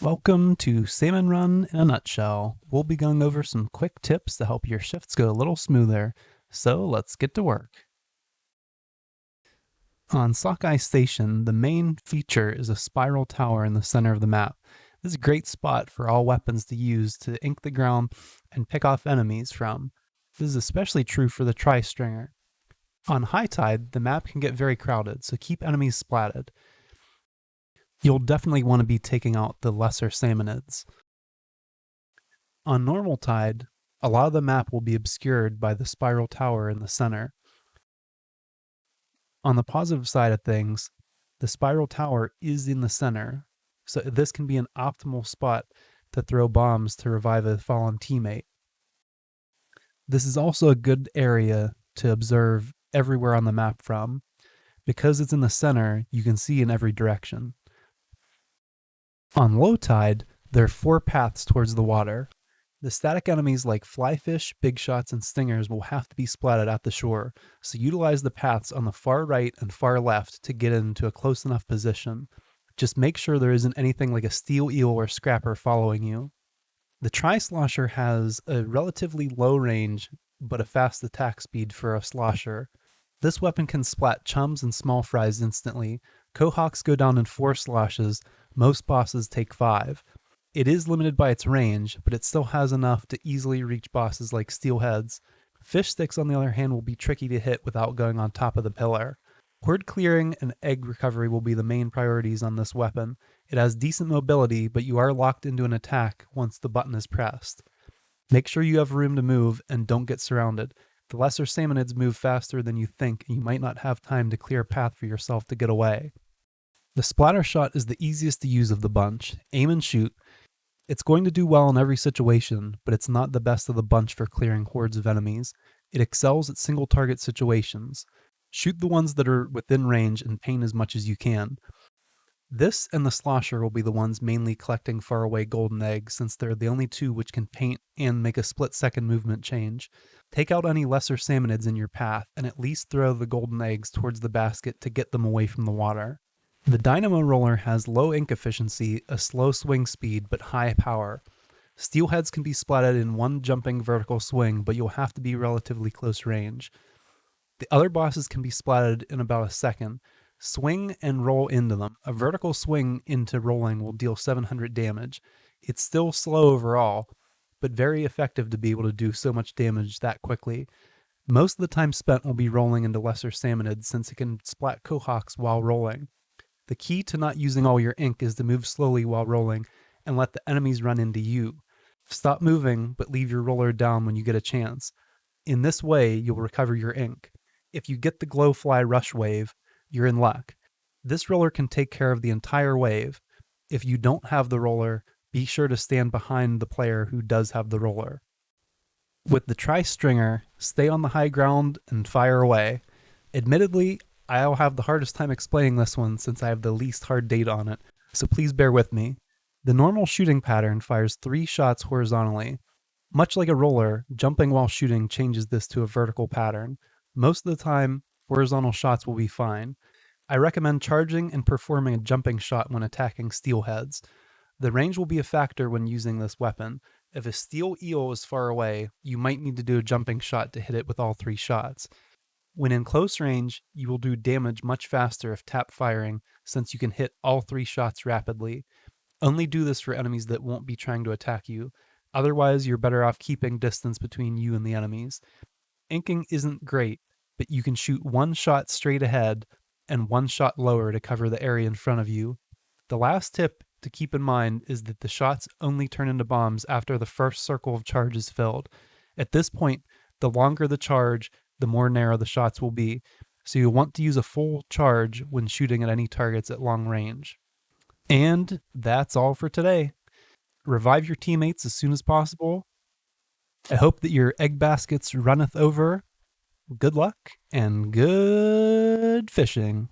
Welcome to Salmon Run in a nutshell. We'll be going over some quick tips to help your shifts go a little smoother. So let's get to work. On Sockeye Station, the main feature is a spiral tower in the center of the map. This is a great spot for all weapons to use to ink the ground and pick off enemies from. This is especially true for the tri-stringer. On high tide, the map can get very crowded, so keep enemies splatted. You'll definitely want to be taking out the lesser salmonids. On normal tide, a lot of the map will be obscured by the spiral tower in the center. On the positive side of things, the spiral tower is in the center, so this can be an optimal spot to throw bombs to revive a fallen teammate. This is also a good area to observe everywhere on the map from. Because it's in the center, you can see in every direction. On low tide, there are 4 paths towards the water. The static enemies like flyfish, big shots, and stingers will have to be splatted at the shore, so utilize the paths on the far right and far left to get into a close enough position. Just make sure there isn't anything like a steel eel or scrapper following you. The tri-slosher has a relatively low range, but a fast attack speed for a slosher. This weapon can splat chums and small fries instantly. Quahawks go down in 4 sloshes, most bosses take 5. It is limited by its range, but it still has enough to easily reach bosses like steelheads. Fish sticks, on the other hand, will be tricky to hit without going on top of the pillar. Horde clearing and egg recovery will be the main priorities on this weapon. It has decent mobility, but you are locked into an attack once the button is pressed. Make sure you have room to move and don't get surrounded. The lesser salmonids move faster than you think, and you might not have time to clear a path for yourself to get away. The splatter shot is the easiest to use of the bunch. Aim and shoot. It's going to do well in every situation, but it's not the best of the bunch for clearing hordes of enemies. It excels at single target situations. Shoot the ones that are within range and paint as much as you can. This and the slosher will be the ones mainly collecting faraway golden eggs, since they're the only 2 which can paint and make a split-second movement change. Take out any lesser salmonids in your path, and at least throw the golden eggs towards the basket to get them away from the water. The Dynamo Roller has low ink efficiency, a slow swing speed, but high power. Steelheads can be splatted in 1 jumping vertical swing, but you'll have to be relatively close range. The other bosses can be splatted in about a second. Swing and roll into them. A vertical swing into rolling will deal 700 damage. It's still slow overall, but very effective to be able to do so much damage that quickly. Most of the time spent will be rolling into lesser salmonids, since it can splat quahawks while rolling. The key to not using all your ink is to move slowly while rolling and let the enemies run into you. Stop moving, but leave your roller down when you get a chance. In this way, you'll recover your ink. If you get the glowfly rush wave, you're in luck. This roller can take care of the entire wave. If you don't have the roller, be sure to stand behind the player who does have the roller. With the tri-stringer, stay on the high ground and fire away. Admittedly, I'll have the hardest time explaining this one since I have the least hard data on it, so please bear with me. The normal shooting pattern fires 3 shots horizontally. Much like a roller, jumping while shooting changes this to a vertical pattern. Most of the time, horizontal shots will be fine. I recommend charging and performing a jumping shot when attacking steelheads. The range will be a factor when using this weapon. If a steel eel is far away, you might need to do a jumping shot to hit it with all 3 shots. When in close range, you will do damage much faster if tap firing, since you can hit all 3 shots rapidly. Only do this for enemies that won't be trying to attack you. Otherwise, you're better off keeping distance between you and the enemies. Inking isn't great, but you can shoot 1 shot straight ahead and 1 shot lower to cover the area in front of you. The last tip to keep in mind is that the shots only turn into bombs after the first circle of charge is filled. At this point, the longer the charge, the more narrow the shots will be, so you'll want to use a full charge when shooting at any targets at long range. And that's all for today. Revive your teammates as soon as possible. I hope that your egg baskets runneth over. Good luck and good fishing.